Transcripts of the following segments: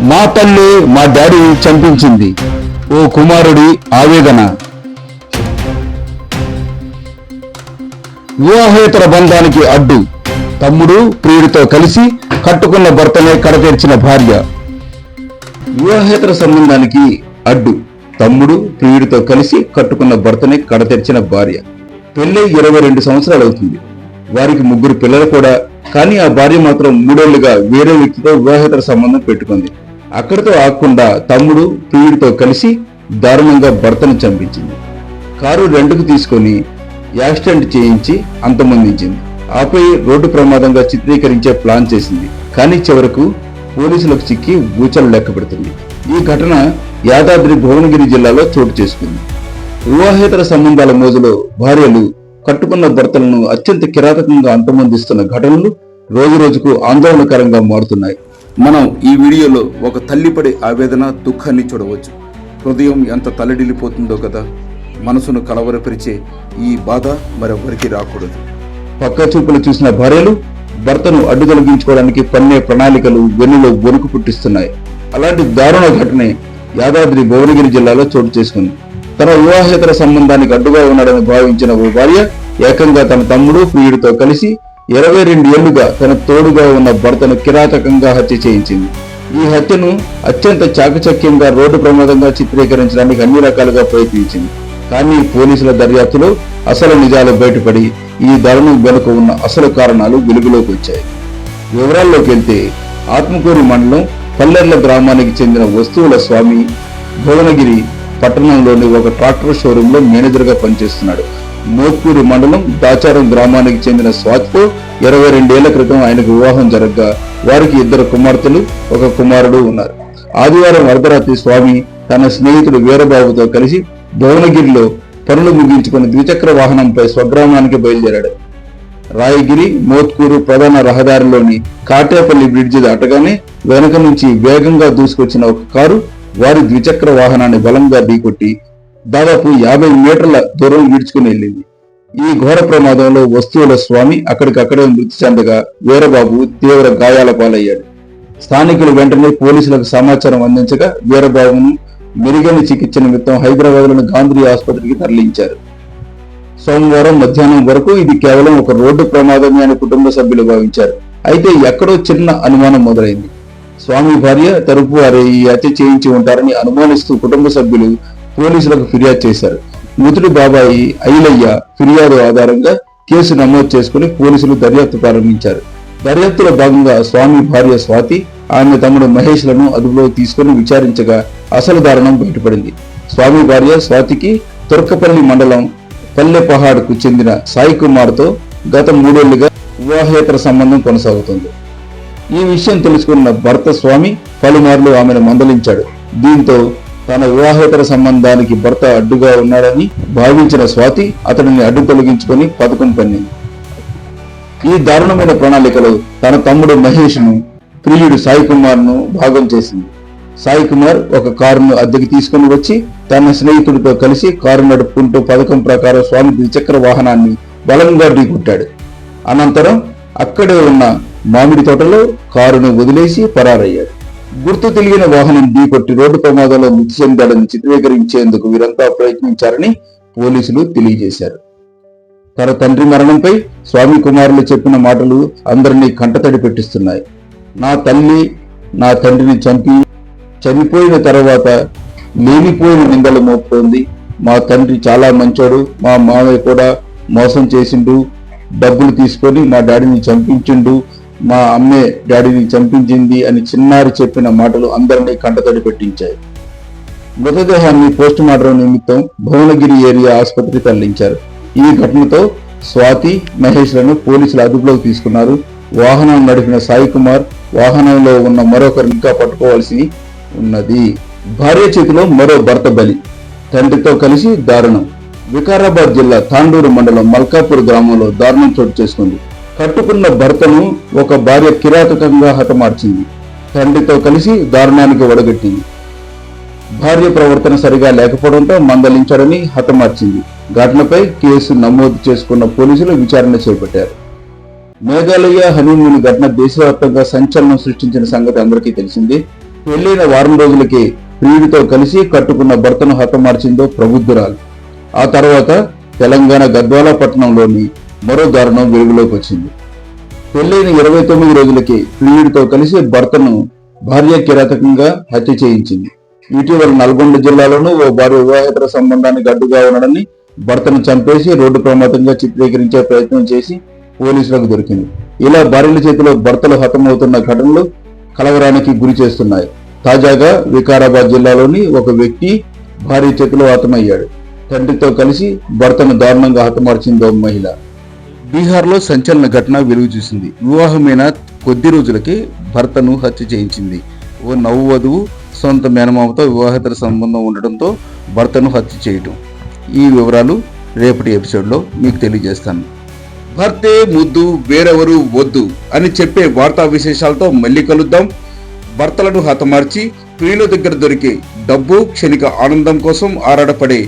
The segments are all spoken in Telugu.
మా తల్లి మా డాడీ చంపించింది. ఓ కుమారుడి ఆవేదన. వివాహేతర బంధానికి అడ్డు. తమ్ముడు ప్రియుడితో కలిసి కట్టుకున్న భర్తనే కడతీర్చిన భార్య. వివాహేతర సంబంధానికి అడ్డు. తమ్ముడు ప్రియుడితో కలిసి కట్టుకున్న భర్తనే కడతీర్చిన భార్య. పెళ్ళై 22 సంవత్సరాలు అవుతుంది. వారికి 3 పిల్లలు కూడా. కానీ ఆ భార్య మాత్రం 3 ఏళ్లుగా వేరే వ్యక్తితో వివాహేతర సంబంధం పెట్టుకుంది. అక్కడితో ఆగకుండా తమ్ముడు ప్రియుడితో కలిసి దారుణంగా భర్తను చంపించింది. కారు రెంట్కు తీసుకొని యాక్సిడెంట్ చేయించి అంతమొందించింది. ఆపై రోడ్డు ప్రమాదంగా చిత్రీకరించే ప్లాన్ చేసింది. కానీ చివరకు పోలీసులకు చిక్కి బూచలు లెక్క పెడుతుంది. ఈ ఘటన యాదాద్రి భువనగిరి జిల్లాలో చోటు చేసుకుంది. వివాహేతర సంబంధాల మోజులో భార్యలు కట్టుకున్న భర్తలను అత్యంత కిరాతకంగా అంతమొందిస్తున్న ఘటనలు రోజురోజుకు ఆందోళనకరంగా మారుతున్నాయి. మనం ఈ వీడియోలో ఒక తల్లిపడే ఆవేదన, దుఃఖాన్ని చూడవచ్చు. హృదయం ఎంత తల్లడిల్లిపోతుందో కదా. మనసును కలవరపరిచే ఈ బాధ మరెవరికి రాకూడదు. పక్క చూపులు చూసిన భార్యలు భర్తను అడ్డు తొలగించుకోవడానికి పన్నే ప్రణాళికలు వెన్నులో వణుకు పుట్టిస్తున్నాయి. అలాంటి దారుణ ఘటనే యాదాద్రి భువనగిరి జిల్లాలో చోటు చేసుకుంది. తన వివాహేతర సంబంధానికి అడ్డుగా ఉన్నాడని భావించిన ఓ భార్య ఏకంగా తన తమ్ముడు ప్రియుడితో కలిసి 22 ఏళ్లుగా తన తోడుగా ఉన్న భర్తను కిరాతకంగా హత్య చేయించింది. ఈ హత్యను అత్యంత చాకచక్యంగా రోడ్డు ప్రమాదంగా చిత్రీకరించడానికి అన్ని రకాలుగా ప్రయత్నించింది. కానీ పోలీసుల దర్యాప్తులో అసలు నిజాలు బయటపడి ఈ దారుణం వెనుక ఉన్న అసలు కారణాలు వెలుగులోకి వచ్చాయి. వివరాల్లోకి వెళ్తే ఆత్మకూరు మండలం పల్లెర్ల గ్రామానికి చెందిన వస్తువుల స్వామి భువనగిరి పట్టణంలోని ఒక ట్రాక్టర్ షోరూంలో మేనేజర్గా పనిచేస్తున్నాడు. మోత్కూరు మండలం దాచారం గ్రామానికి చెందిన స్వాతితో 22 ఏళ్ల క్రితం ఆయనకు వివాహం జరగగా వారికి 2 కుమార్తెలు, 1 కుమారుడు ఉన్నారు. ఆదివారం అర్ధరాత్రి స్వామి తన స్నేహితుడు వీరబాబుతో కలిసి భువనగిరిలో పనులు ముగించుకుని ద్విచక్ర వాహనంపై స్వగ్రామానికి బయలుదేరాడు. రాయగిరి మోత్కూరు ప్రధాన రహదారిలోని కాటేపల్లి బ్రిడ్జి దాటగానే వెనక నుంచి వేగంగా దూసుకొచ్చిన ఒక కారు వారి ద్విచక్ర వాహనాన్ని బలంగా ఢీకొట్టి దాదాపు 50 మీటర్ల దూరం ఈడ్చుకుని వెళ్ళింది. ఈ ఘోర ప్రమాదంలో వస్తువుల స్వామి అక్కడికక్కడే మృతి చెందగా వీరబాబు తీవ్ర గాయాల పాలయ్యాడు. స్థానికులు వెంటనే పోలీసులకు సమాచారం అందించగా వీరబాబును మెరుగైన చికిత్స నిమిత్తం హైదరాబాద్లోని గాంధీ ఆసుపత్రికి తరలించారు. సోమవారం మధ్యాహ్నం వరకు ఇది కేవలం ఒక రోడ్డు ప్రమాదమే అని కుటుంబ సభ్యులు భావించారు. అయితే ఎక్కడో చిన్న అనుమానం మొదలైంది. స్వామి భార్య తరపు వారే ఈ హత్య చేయించి ఉంటారని అనుమానిస్తూ కుటుంబ సభ్యులు పోలీసులకు ఫిర్యాదు చేశారు. మృతుడి బాబాయి ఐలయ్య ఫిర్యాదు ఆధారంగా కేసు నమోదు చేసుకుని పోలీసులు దర్యాప్తు ప్రారంభించారు. దర్యాప్తులో భాగంగా స్వామి భార్య స్వాతి, ఆమె తమ్ముడు మహేష్ లను అదుపులో తీసుకుని విచారించగా అసలు దారుణం బయటపడింది. స్వామి భార్య స్వాతికి తుర్కపల్లి మండలం పల్లెపహాడ్కు చెందిన సాయి కుమార్ తో గత 3 ఏళ్లుగా వివాహేతర సంబంధం కొనసాగుతుంది. ఈ విషయం తెలుసుకున్న భర్త స్వామి పలుమార్లు ఆమెను మందలించాడు. దీంతో తన వివాహేతర సంబంధానికి భర్త అడ్డుగా ఉన్నాడని భావించిన స్వాతి అతడిని అడ్డు తొలగించుకొని పథకం పన్నింది. ఈ దారుణమైన ప్రణాళికలో తన తమ్ముడు మహేష్ ను, ప్రియుడు సాయి కుమార్ ను భాగం చేసింది. సాయి కుమార్ ఒక కారును అద్దెకి తీసుకుని వచ్చి తన స్నేహితుడితో కలిసి కారు నడుపుకుంటూ పథకం ప్రకారం స్వామి ద్విచక్ర వాహనాన్ని బలంగా ఢీకొట్టాడు. అనంతరం అక్కడే ఉన్న మామిడి తోటలో కారును వదిలేసి పరారయ్యాడు. గుర్తు తెలియని వాహనం ఢీకొట్టి రోడ్డు ప్రమాదంలో మృతి చెందాడని చిత్రీకరించేందుకు వీరంతా ప్రయత్నించారని పోలీసులు తెలియజేశారు. తన తండ్రి మరణంపై స్వామి కుమారులు చెప్పిన మాటలు అందరినీ కంటతడి పెట్టిస్తున్నాయి. నా తల్లి నా తండ్రిని చనిపోయిన తర్వాత లేనిపోయిన నిందలు మోపుతోంది. మా తండ్రి చాలా మంచోడు, మా మామయ్య కూడా మోసం చేసిండు, డబ్బులు తీసుకొని మా డాడీని చంపించిండు, మా అమ్మే డాడీని చంపించింది అని చిన్నారి చెప్పిన మాటలు అందరినీ కంటతడి పెట్టించాయి. మృతదేహాన్ని పోస్ట్ మార్టం నిమిత్తం భువనగిరి ఏరియా ఆసుపత్రికి తరలించారు. ఈ ఘటనతో స్వాతి, మహేష్ లను పోలీసులు అదుపులోకి తీసుకున్నారు. వాహనం నడిపిన సాయి కుమార్, వాహనంలో ఉన్న మరొకరిని ఇంకా పట్టుకోవాల్సి ఉన్నది. భార్య చేతిలో మరో భర్త బలి. తండ్రితో కలిసి దారుణం. వికారాబాద్ జిల్లా తాండూరు మండలం మల్కాపూర్ గ్రామంలో దారుణం చోటు చేసుకుంది. కట్టుకున్న భర్తను ఒక భార్య కిరాతకంగా హతమార్చింది. తండ్రితో కలిసి దారుణానికి ఒడగట్టింది. భార్య ప్రవర్తన సరిగా లేకపోవడంతో మందలించాడని హతమార్చింది. ఘటనపై కేసు నమోదు చేసుకున్న పోలీసులు విచారణ చేపట్టారు. మేఘాలయ హనీమూన్ ఘటన దేశవ్యాప్తంగా సంచలనం సృష్టించిన సంగతి అందరికీ తెలిసిందే. పెళ్లైన వారం రోజులకే ప్రియుడితో కలిసి కట్టుకున్న భర్తను హతమార్చిందో ప్రబుద్ధురాలు. ఆ తర్వాత తెలంగాణ గద్వాల పట్టణంలోని మరో దారుణం వెలుగులోకి వచ్చింది. పెళ్లైన 29 రోజులకే ప్రియుడితో కలిసి భర్తను భార్య కిరాతకంగా హత్య చేయించింది. ఇటీవల నల్గొండ జిల్లాలోనూ ఓ భార్య వివాహేతర సంబంధానికి అడ్డుగా ఉండడాన్ని భర్తను చంపేసి రోడ్డు ప్రమాదంగా చిత్రీకరించే ప్రయత్నం చేసి పోలీసులకు దొరికింది. ఇలా భార్యల చేతిలో భర్తలు హతమవుతున్న ఘటనలు కలవరానికి గురి చేస్తున్నాయి. తాజాగా వికారాబాద్ జిల్లాలోని ఒక వ్యక్తి భార్య చేతిలో హతమయ్యాడు. తండ్రితో కలిసి భర్తను దారుణంగా హతమార్చిందో మహిళ. బీహార్లో సంచలన ఘటన వెలుగు చూసింది. వివాహమైన కొద్ది రోజులకే భర్తను హత్య చేయించింది. ఓ నవవధువు సొంత మేనమామతో వివాహేతర సంబంధం ఉండడంతో భర్తను హత్య చేయటం. ఈ వివరాలు రేపటి ఎపిసోడ్లో మీకు తెలియజేస్తాను. భర్తే ముద్దు వేరెవరు వద్దు అని చెప్పే వార్తా విశేషాలతో మళ్ళీ కలుద్దాం. భర్తలను హతమార్చి ప్రియుల దగ్గర దొరికే డబ్బు, క్షణిక ఆనందం కోసం ఆరాటపడే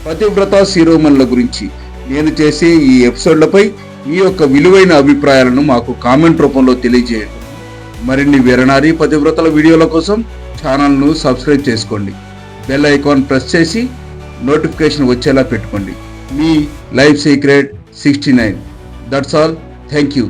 పతివ్రత శిరోమణుల గురించి నేను చేసే ఈ ఎపిసోడ్లపై మీ యొక్క విలువైన అభిప్రాయాలను మాకు కామెంట్ రూపంలో తెలియజేయండి. మరిన్ని వీరనారి పతివ్రతల వీడియోల కోసం ఛానల్ను సబ్స్క్రైబ్ చేసుకోండి. బెల్ ఐకాన్ ప్రెస్ చేసి నోటిఫికేషన్ వచ్చేలా పెట్టుకోండి. మీ life secret 69. That's all. Thank you.